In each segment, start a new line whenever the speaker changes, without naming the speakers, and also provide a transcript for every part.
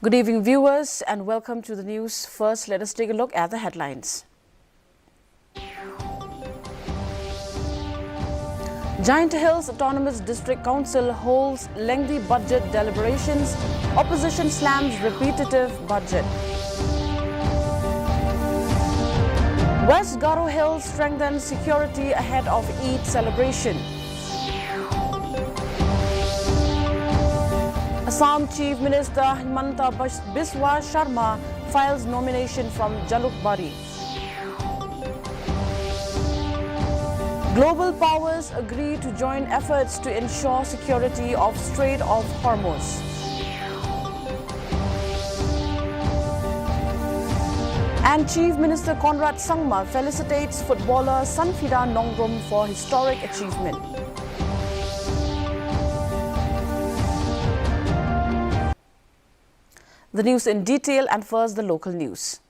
Good evening, viewers, and welcome to the news. First, let us take a look at the headlines. Giant Hills Autonomous District Council holds lengthy budget deliberations. Opposition slams repetitive budget. West Garo Hills strengthens security ahead of Eid celebration. Assam Chief Minister Himanta Biswa Sharma files nomination from Jalukbari. Global powers agree to join efforts to ensure security of Strait of Hormuz. And Chief Minister Conrad Sangma felicitates footballer Sanfida Nongrum for historic achievement. The news in detail, and first the local news.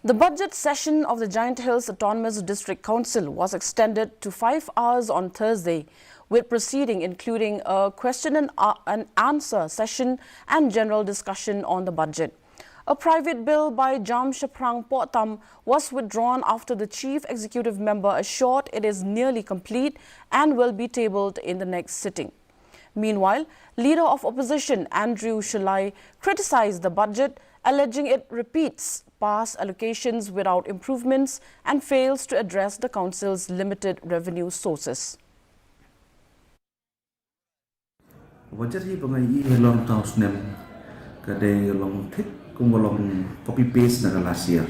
The budget session of the Giant Hills Autonomous District Council was extended to 5 hours on Thursday, with proceeding including a question and answer session and general discussion on the budget. A private bill by Jam Shaprang Potam was withdrawn after the chief executive member assured it is nearly complete and will be tabled in the next sitting. Meanwhile, Leader of Opposition Andrew Shulai criticized the budget, alleging it repeats past allocations without improvements and fails to address the council's limited revenue sources.
Kung walang copy paste na last year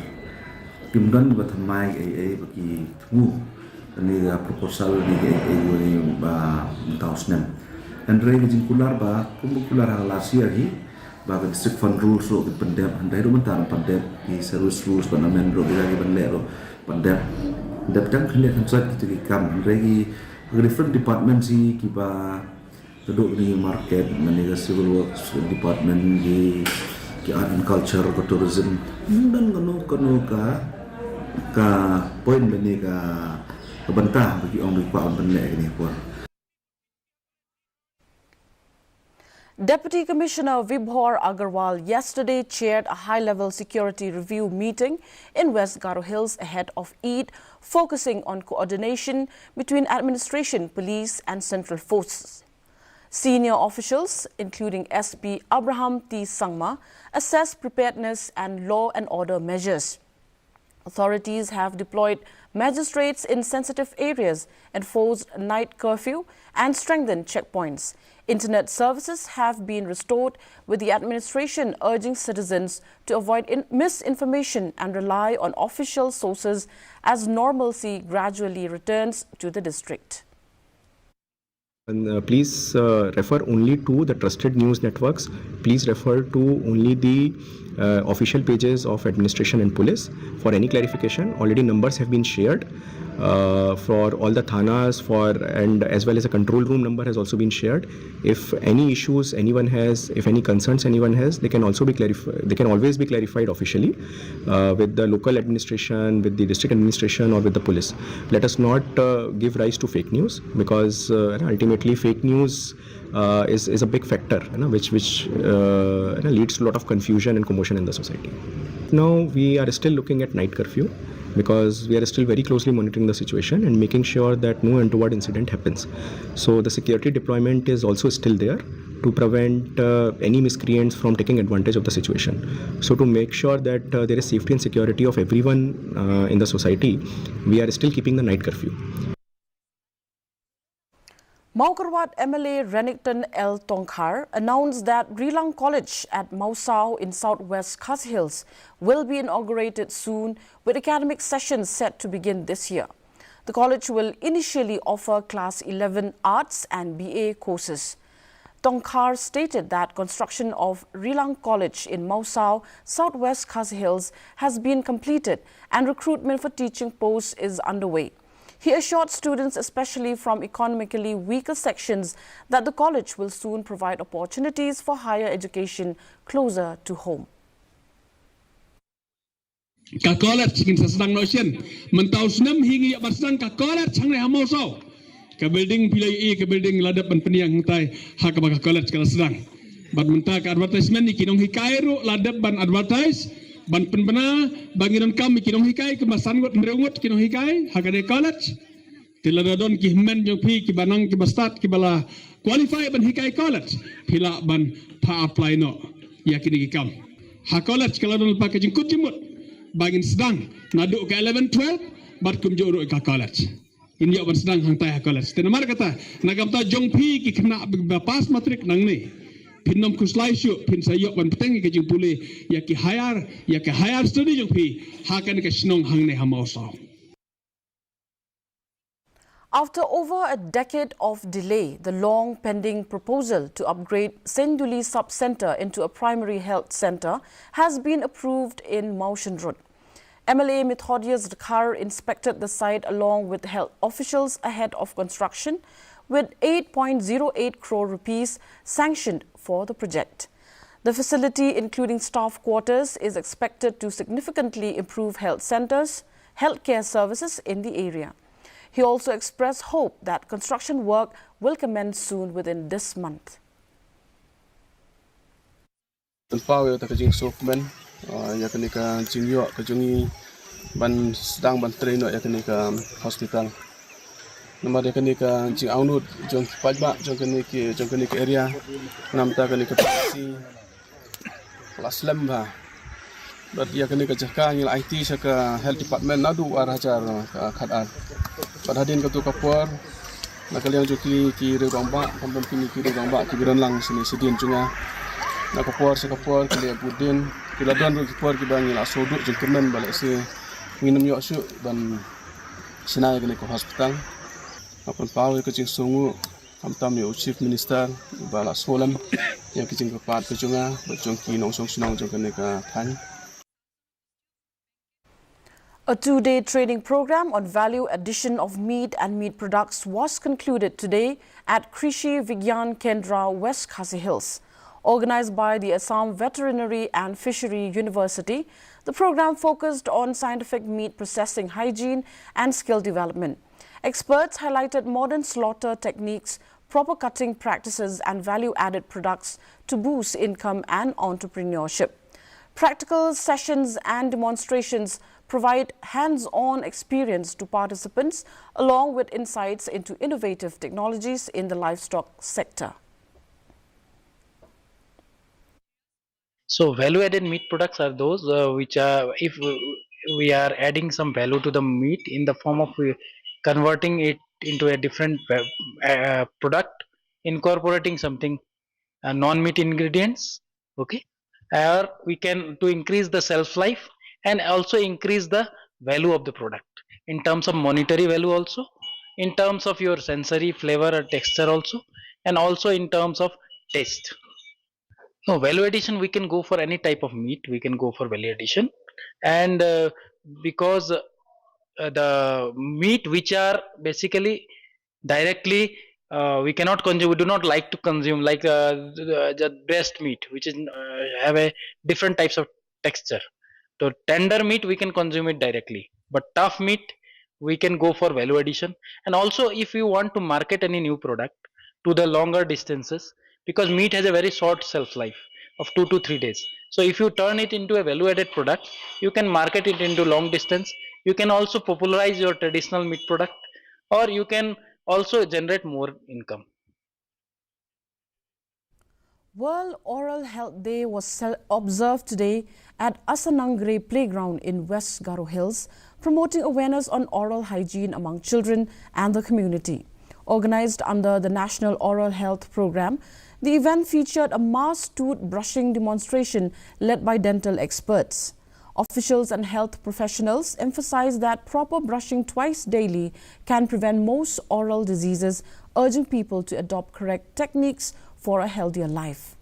kimdan ba thamai ai baki thu ni proposal ni ai ba tausnem and rei jin kular ba kular last year hi ba district fund rules ro pendep andai ro mentan pendep di service rules parliament ro gi banle ro pendep daptang khne khansat ki kam rei different departments si ki ba duduk ni market manager civil works department di art and culture, tourism, dan kanu ka point bani ka bantah bagi orang lupa benda ni pun.
Deputy Commissioner Vibhor Agarwal yesterday chaired a high-level security review meeting in West Garo Hills ahead of Eid, focusing on coordination between administration, police and central forces. Senior officials, including SP Abraham T. Sangma, assess preparedness and law and order measures. Authorities have deployed magistrates in sensitive areas, enforced night curfew and strengthened checkpoints. Internet services have been restored, with the administration urging citizens to avoid misinformation and rely on official sources as normalcy gradually returns to the district.
And please refer only to the trusted news networks. Please refer to only the official pages of administration and police. For any clarification, already numbers have been shared for all the thanas, and as well as a control room number has also been shared. If any issues anyone has, if any concerns anyone has, they can also be clarified. They can always be clarified officially with the local administration, with the district administration, or with the police. Let us not give rise to fake news, because ultimately fake news is a big factor, which leads to a lot of confusion and commotion in the society. Now we are still looking at night curfew, because we are still very closely monitoring the situation and making sure that no untoward incident happens. So the security deployment is also still there to prevent any miscreants from taking advantage of the situation. So to make sure that there is safety and security of everyone in the society, we are still keeping the night curfew.
Maukarwat MLA Renington L. Tongkhar announced that Rilang College at Mausau in southwest Khas Hills will be inaugurated soon, with academic sessions set to begin this year. The college will initially offer Class 11 Arts and BA courses. Tongkhar stated that construction of Rilang College in Mausau, southwest Khas Hills has been completed and recruitment for teaching posts is underway. He assured students, especially from economically weaker sections, that the college will soon provide opportunities for higher education closer to home.
ka college ngin sa sedang notion mentau senam hingi ya basang ka college hang ha mau sau ka building pilai ke building ladap ban peniang tai ha ka college ka sedang ban menta ka advertisement ni kinong hikai ru ladap ban advertise ban penbena bangiran kami kinong hikai ke masan got merengut kinong hikai ha ka de college tilada don ki men jong pi ki banang ki bastat ki bala qualify ban hikai college pila ban pa apply no ya kini ki kam ha college kalau don pa ka jingkut jimut bagin sedang naduk ke 11 12 bat kum juru ka college ini ban sedang hang tai college tenamar kata nagam ta jong pi ki kena pas matrik nang ni pinnom kuslai shu pin sayok ban peteng ke jing puli ya ki higher study jong pi ha kan ke snong hang ne ha mau saw.
After over a decade of delay, the long-pending proposal to upgrade Senduli Sub-Centre into a primary health centre has been approved in Maushandrut. MLA Methodius Dhakar inspected the site along with health officials ahead of construction, with 8.08 crore rupees sanctioned for the project. The facility, including staff quarters, is expected to significantly improve healthcare services in the area. He also expressed hope that construction work will commence soon within this month.
Pau ya tak jing sokmen ya kini ka jingyo ka jungi ban sedang ban train ya kini ka hospital. Nama dia kini ka jing aunut jong pajba jong kini ke area nam ta kini ka pasi kelas lembah. Bat ya kini ka jaka ngil IT saka health department nadu arah jar khadan. Padahadin ka tu kapur nak kalian joki ki rongba kampung kini ki rongba ki berenlang sini sedin cunga nak kapur kalian budin kila don ki kapur ki bangil asoduk jengkemen balik si nginum yok su ban sinai kini ke hospital apun pau ke jing sungu kamtam yo chief minister bala solam yang ki jing kepat ke cunga bajong ki nong song sinong jong kini ka than.
A two-day training program on value addition of meat and meat products was concluded today at Krishi Vigyan Kendra, West Khasi Hills. Organized by the Assam Veterinary and Fishery University, the program focused on scientific meat processing hygiene and skill development. Experts highlighted modern slaughter techniques, proper cutting practices and value-added products to boost income and entrepreneurship. Practical sessions and demonstrations provide hands-on experience to participants along with insights into innovative technologies in the livestock sector.
So value-added meat products are those which are, if we are adding some value to the meat in the form of converting it into a different product, incorporating something non-meat ingredients, okay, or we can to increase the shelf life and also increase the value of the product in terms of monetary value, also in terms of your sensory flavor or texture, also and also in terms of taste. No, value addition, we can go for any type of meat, we can go for value addition. And because the meat which are basically directly we cannot consume, we do not like to consume, like the breast meat which is have a different types of texture. So tender meat we can consume it directly, but tough meat we can go for value addition. And also if you want to market any new product to the longer distances, because meat has a very short shelf life of 2 to 3 days, so if you turn it into a value added product, you can market it into long distance, you can also popularize your traditional meat product, or you can also generate more income.
World Oral Health Day was observed today at Asanangre Playground in West Garo Hills, promoting awareness on oral hygiene among children and the community. Organized under the National Oral Health Program, the event featured a mass tooth-brushing demonstration led by dental experts. Officials and health professionals emphasized that proper brushing twice daily can prevent most oral diseases, urging people to adopt correct techniques for a healthier life.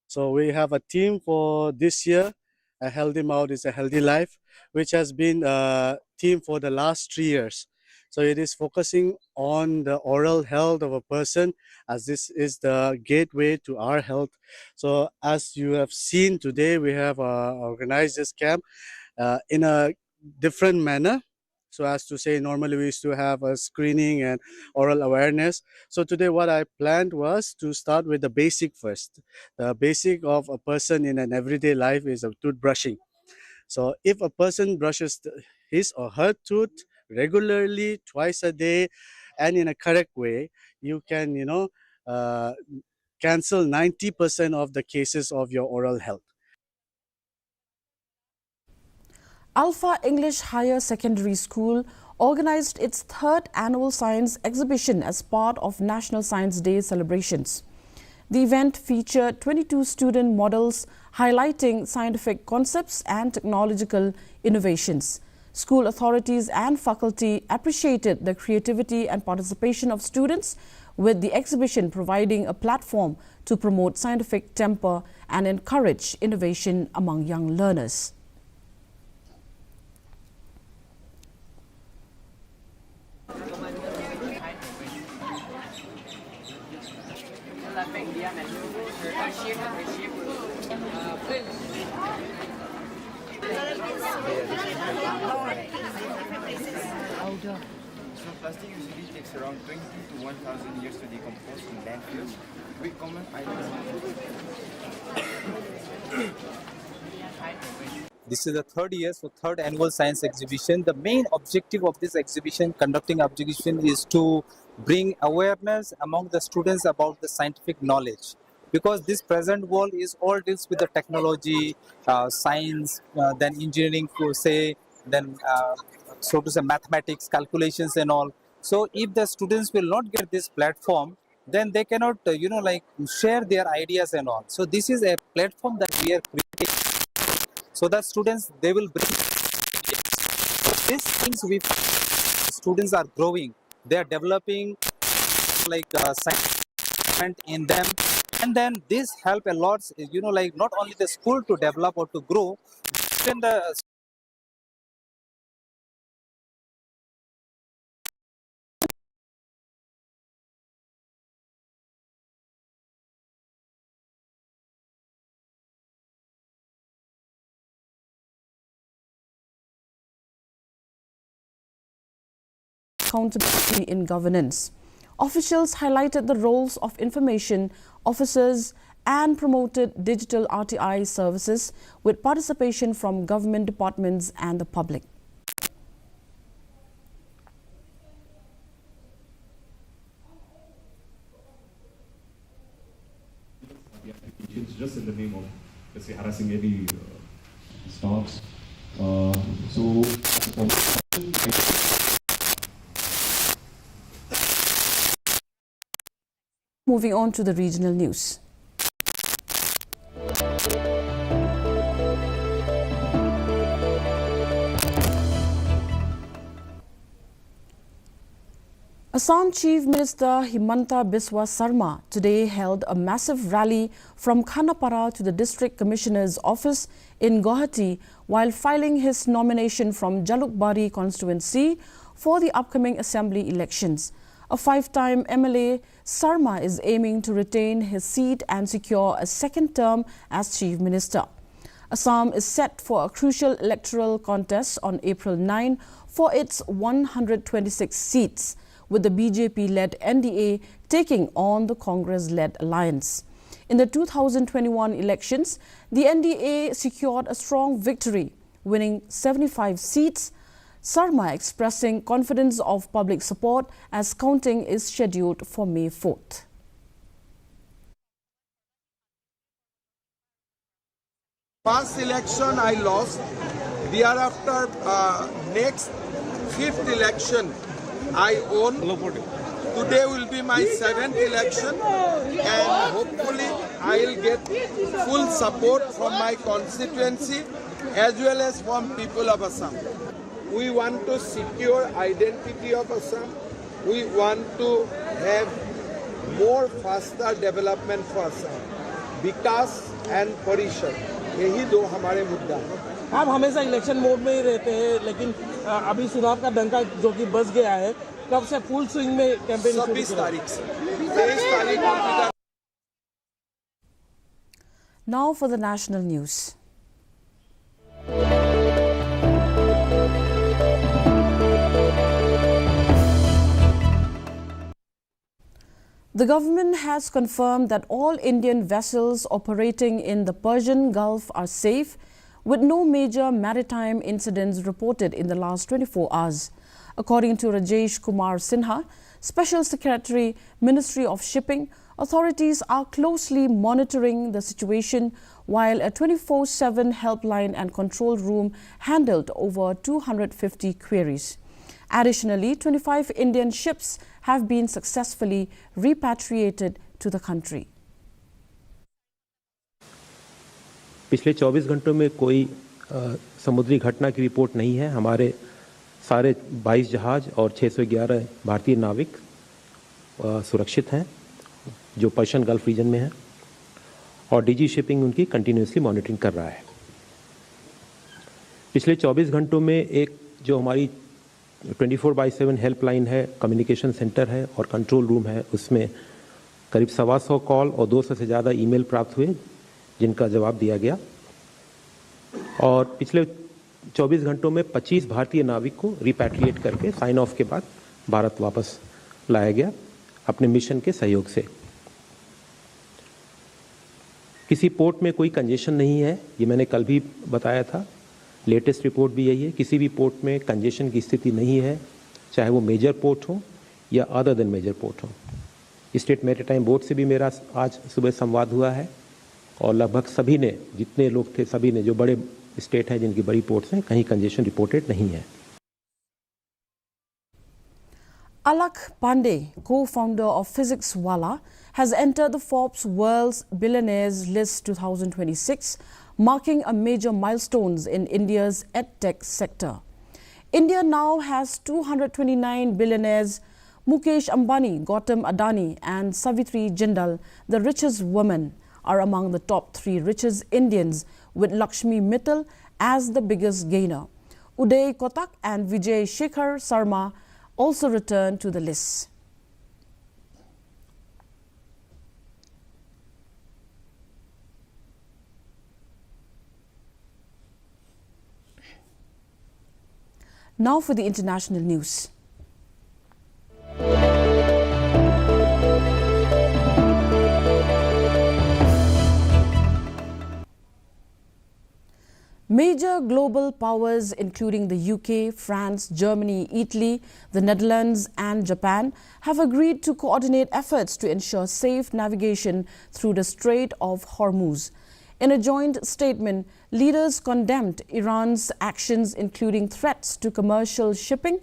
So we have a theme for this year, A Healthy Mouth is a Healthy Life, which has been a theme for the last 3 years. So it is focusing on the oral health of a person, as this is the gateway to our health. So as you have seen today, we have organized this camp in a different manner. So as to say, normally we used to have a screening and oral awareness. So today what I planned was to start with the basic first. The basic of a person in an everyday life is a toothbrushing. So if a person brushes his or her tooth regularly, twice a day, and in a correct way, you can, cancel 90% of the cases of your oral health.
Alpha English Higher Secondary School organized its third annual science exhibition as part of National Science Day celebrations. The event featured 22 student models highlighting scientific concepts and technological innovations. School authorities and faculty appreciated the creativity and participation of students, with the exhibition providing a platform to promote scientific temper and encourage innovation among young learners.
So plastic usually takes around 20 to 1,000 years to decompose in landfills, with common items.
This is the third annual science exhibition. The main objective of this conducting exhibition, is to bring awareness among the students about the scientific knowledge. Because this present world is all deals with the technology, science, then engineering, then so to say mathematics, calculations and all. So if the students will not get this platform, then they cannot, share their ideas and all. So this is a platform that we are creating, so that students, they will bring these things. Students are growing, they are developing science in them, and then this help a lot, not only the school to develop or to grow, then the
accountability in governance. Officials highlighted the roles of information officers and promoted digital RTI services with participation from government departments and the public.
It's just in the name of, let's say, harassing any staffs.
Moving on to the regional news. Assam Chief Minister Himanta Biswa Sarma today held a massive rally from Khanapara to the District Commissioner's office in Guwahati while filing his nomination from Jalukbari constituency for the upcoming assembly elections. A 5-time MLA, Sarma is aiming to retain his seat and secure a second term as Chief Minister. Assam is set for a crucial electoral contest on April 9 for its 126 seats, with the BJP-led NDA taking on the Congress-led alliance. In the 2021 elections, the NDA secured a strong victory, winning 75 seats. Sarma expressing confidence of public support as counting is scheduled for May 4th.
Past election I lost. Thereafter, next 5th election I won. Today will be my 7th election, and hopefully I will get full support from my constituency as well as from people of Assam. We want to secure identity of Assam. We want to have more faster development for Assam. Vikas and Parishad, यही दो हमारे मुद्दा हैं।
आप हमेशा election mode में ही रहते हैं, लेकिन अभी चुनाव का डंका जो कि बज गया है, कब से फुल स्विंग में कैंपेन?
26 तारीख से 23 तारीख को।
Now for the national news. The government has confirmed that all Indian vessels operating in the Persian Gulf are safe, with no major maritime incidents reported in the last 24 hours. According to Rajesh Kumar Sinha, Special Secretary, Ministry of Shipping, authorities are closely monitoring the situation, while a 24/7 helpline and control room handled over 250 queries. Additionally, 25 Indian ships have been successfully repatriated to the country.
पिछले 24 घंटों में कोई समुद्री घटना की report नहीं है। हमारे सारे 22 जहाज और 611 भारतीय नाविक सुरक्षित हैं, जो पर्शियन गल्फ रीजन में हैं, और डीजी शिपिंग उनकी कंटिन्यूसली मॉनिटरिंग कर रहा है। पिछले 24 घंटों में एक जो हमारी 24/7 हेल्पलाइन है, कम्युनिकेशन सेंटर है और कंट्रोल रूम है, उसमें करीब 125 कॉल और 200 से ज़्यादा ईमेल प्राप्त हुए, जिनका जवाब दिया गया। और पिछले 24 घंटों में 25 भारतीय नाविक को रिपैट्रिएट करके साइन ऑफ के बाद भारत वापस लाया गया अपने मिशन के सहयोग से। किसी पोर्ट में कोई कंजेशन नहीं है, ये मैंने कल भी बताया था। लेटेस्ट रिपोर्ट भी यही है, किसी भी पोर्ट में कंजेशन की स्थिति नहीं है, चाहे वो मेजर पोर्ट हो या अदर देन मेजर पोर्ट हो। स्टेट मैरीटाइम बोर्ड से भी मेरा आज सुबह संवाद हुआ है और लगभग सभी ने, जितने लोग थे सभी ने, जो बड़े स्टेट हैं जिनकी बड़ी पोर्ट्स हैं, कहीं कंजेशन रिपोर्टेड नहीं है।
Alak Pandey, co-founder of Physics Wala, has entered the Forbes World's Billionaires List 2026, marking a major milestone in India's edtech sector. India now has 229 billionaires. Mukesh Ambani, Gautam Adani and Savitri Jindal, the richest women, are among the top 3 richest Indians, with Lakshmi Mittal as the biggest gainer. Uday Kotak and Vijay Shekhar Sarma also returned to the list. Now for the international news. Major global powers including the UK, France, Germany, Italy, the Netherlands and Japan have agreed to coordinate efforts to ensure safe navigation through the Strait of Hormuz. In a joint statement, leaders condemned Iran's actions, including threats to commercial shipping,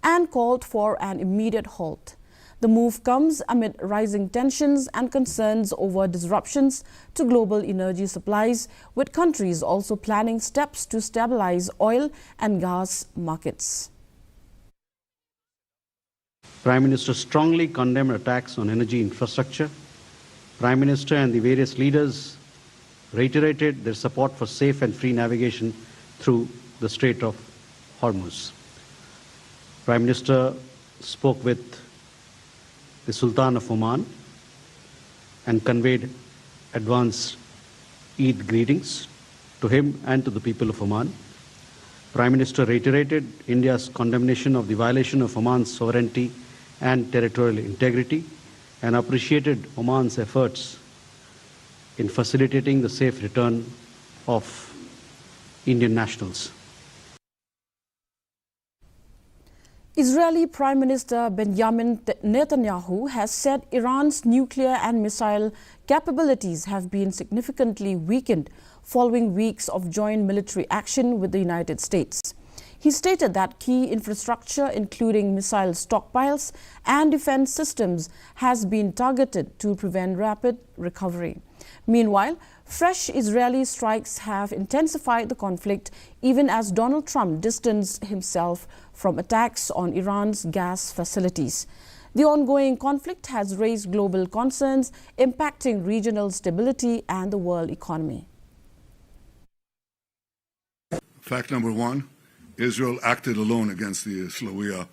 and called for an immediate halt. The move comes amid rising tensions and concerns over disruptions to global energy supplies, with countries also planning steps to stabilize oil and gas markets.
Prime Minister strongly condemned attacks on energy infrastructure. Prime Minister and the various leaders reiterated their support for safe and free navigation through the Strait of Hormuz. Prime Minister spoke with the Sultan of Oman and conveyed advanced Eid greetings to him and to the people of Oman. Prime Minister reiterated India's condemnation of the violation of Oman's sovereignty and territorial integrity and appreciated Oman's efforts in facilitating the safe return of Indian nationals.
Israeli Prime Minister Benjamin Netanyahu has said Iran's nuclear and missile capabilities have been significantly weakened following weeks of joint military action with the United States. He stated that key infrastructure, including missile stockpiles and defense systems, has been targeted to prevent rapid recovery. Meanwhile, fresh Israeli strikes have intensified the conflict, even as Donald Trump distanced himself from attacks on Iran's gas facilities. The ongoing conflict has raised global concerns, impacting regional stability and the world economy.
Fact number one, Israel acted alone against the Slawiya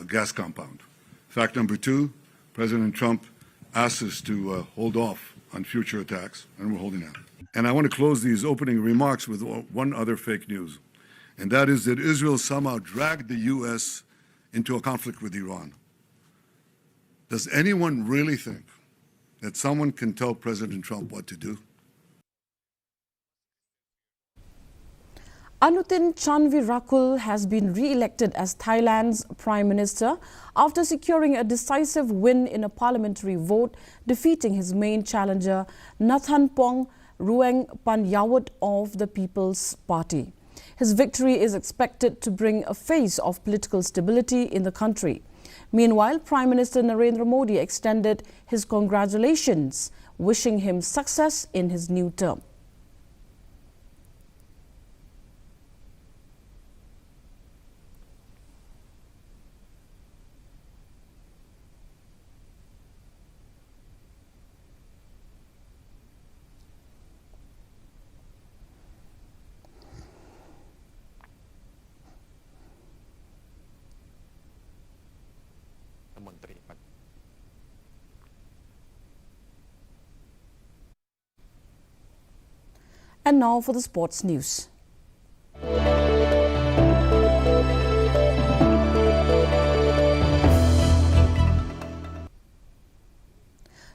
gas compound. Fact number two, President Trump asked us to hold off on future attacks, and we're holding out. And I want to close these opening remarks with one other fake news, and that is that Israel somehow dragged the U.S. into a conflict with Iran. Does anyone really think that someone can tell President Trump what to do?
Anutin Chanvirakul has been re-elected as Thailand's Prime Minister after securing a decisive win in a parliamentary vote, defeating his main challenger Nathanpong Rueng Panyawat of the People's Party. His victory is expected to bring a phase of political stability in the country. Meanwhile, Prime Minister Narendra Modi extended his congratulations, wishing him success in his new term. And now for the sports news.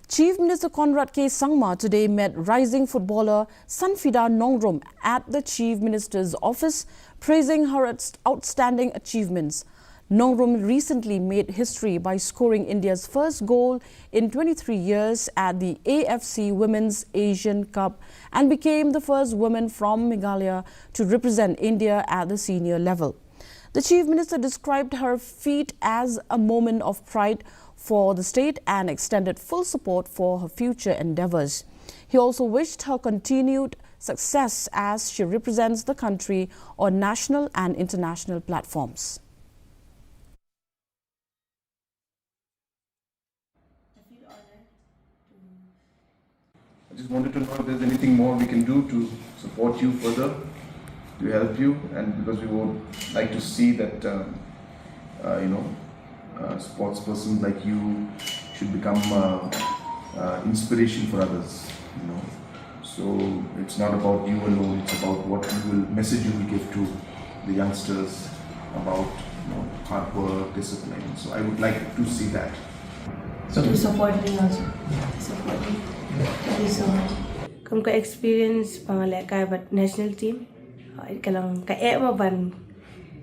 Chief Minister Conrad K. Sangma today met rising footballer Sanfida Nongrum at the Chief Minister's office, praising her outstanding achievements. Nongrum recently made history by scoring India's first goal in 23 years at the AFC Women's Asian Cup and became the first woman from Meghalaya to represent India at the senior level. The Chief Minister described her feat as a moment of pride for the state and extended full support for her future endeavours. He also wished her continued success as she represents the country on national and international platforms.
I just wanted to know if there's anything more we can do to support you further, to help you, and because we would like to see that, sports persons like you should become inspiration for others, So it's not about you alone, it's about what message you will give to the youngsters about hard work, discipline. So I would like to see that.
So to support me also. Support me. Thank you so much. Kung ka experience pangalay ka bat national team, kalang ka mo ban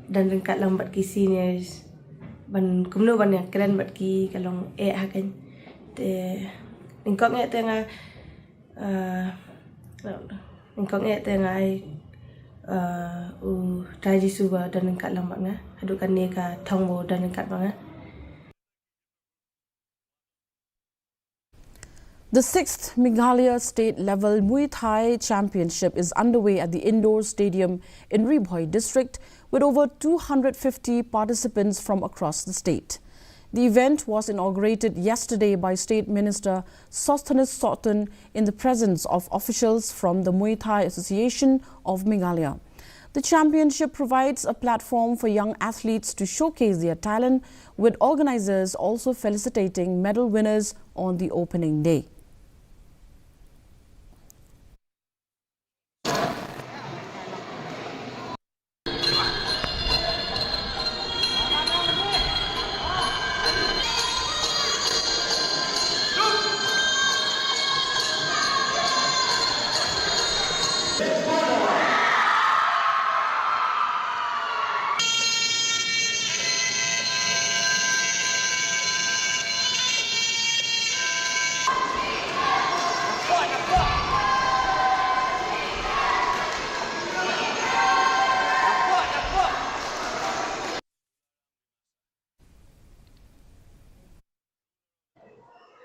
dan kat lang bat ki seniors ban kumno ban yang keren bat ki kalong hakan te ningkok nge te nga ningkok nge te nga u traji suba dan kat lang bat nga hadukan ni ka thongbo dan kat ba nga.
The 6th Meghalaya state-level Muay Thai Championship is underway at the indoor stadium in Ribhoi district with over 250 participants from across the state. The event was inaugurated yesterday by State Minister Sosthenes Sotton in the presence of officials from the Muay Thai Association of Meghalaya. The championship provides a platform for young athletes to showcase their talent, with organizers also felicitating medal winners on the opening day.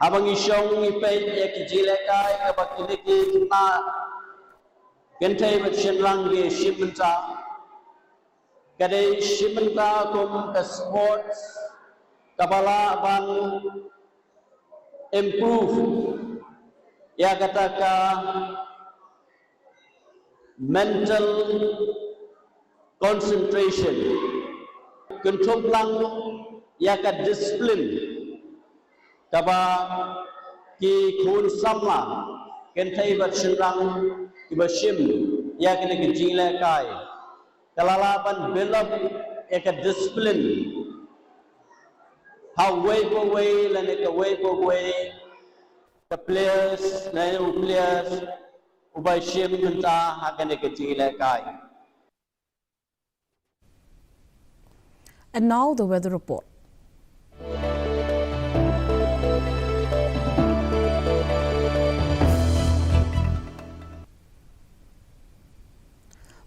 Abang isyong ipay ya kijilekai kabakiniki na gentay batsyenlang ge shimenta kadai shimenta kum ka sports kabala ban improve ya kata ka mental concentration, control lang yaka discipline, kaba ki khun sama, kentai bersenang kibashim yaka ni kejila kai, kalalaban belab yaka discipline, how way for way lanika way for way, the players na players ubashim hanta hakane kejila kai.
And now the weather report.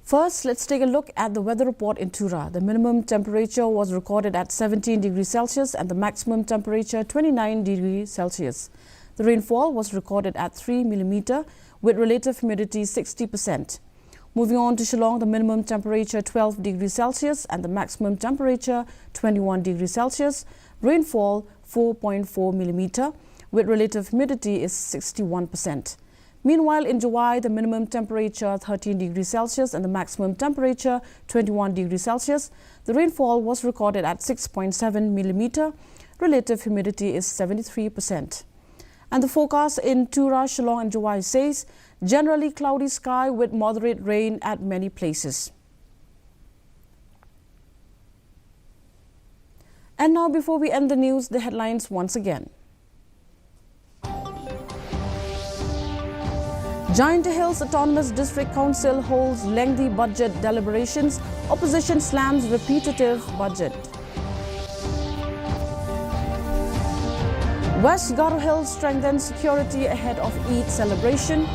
First, let's take a look at the weather report in Tura. The minimum temperature was recorded at 17 degrees Celsius and the maximum temperature 29 degrees Celsius. The rainfall was recorded at 3 millimeter with relative humidity 60%. Moving on to Shillong, the minimum temperature 12 degrees Celsius and the maximum temperature 21 degrees Celsius. Rainfall 4.4 millimeter with relative humidity is 61%. Meanwhile, in July, the minimum temperature 13 degrees Celsius and the maximum temperature 21 degrees Celsius. The rainfall was recorded at 6.7 millimeter. Relative humidity is 73%. And the forecast in Tura, Shillong and July says, generally cloudy sky with moderate rain at many places. And now, before we end the news, the headlines once again. Giant Hills Autonomous District Council holds lengthy budget deliberations. Opposition slams repetitive budget. West Garo Hills strengthens security ahead of Eid celebration.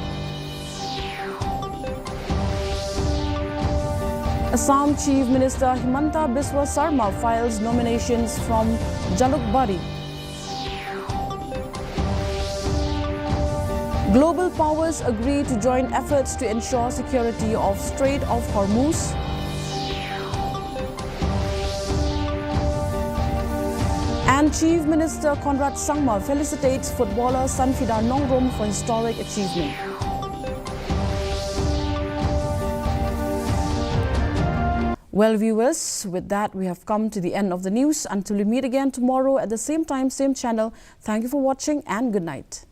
Assam Chief Minister Himanta Biswa Sarma files nominations from Jalukbari. Global powers agree to join efforts to ensure security of Strait of Hormuz. And Chief Minister Conrad Sangma felicitates footballer Sanfida Nongrum for historic achievement. Well, viewers, with that, we have come to the end of the news. Until we meet again tomorrow at the same time, same channel, thank you for watching and good night.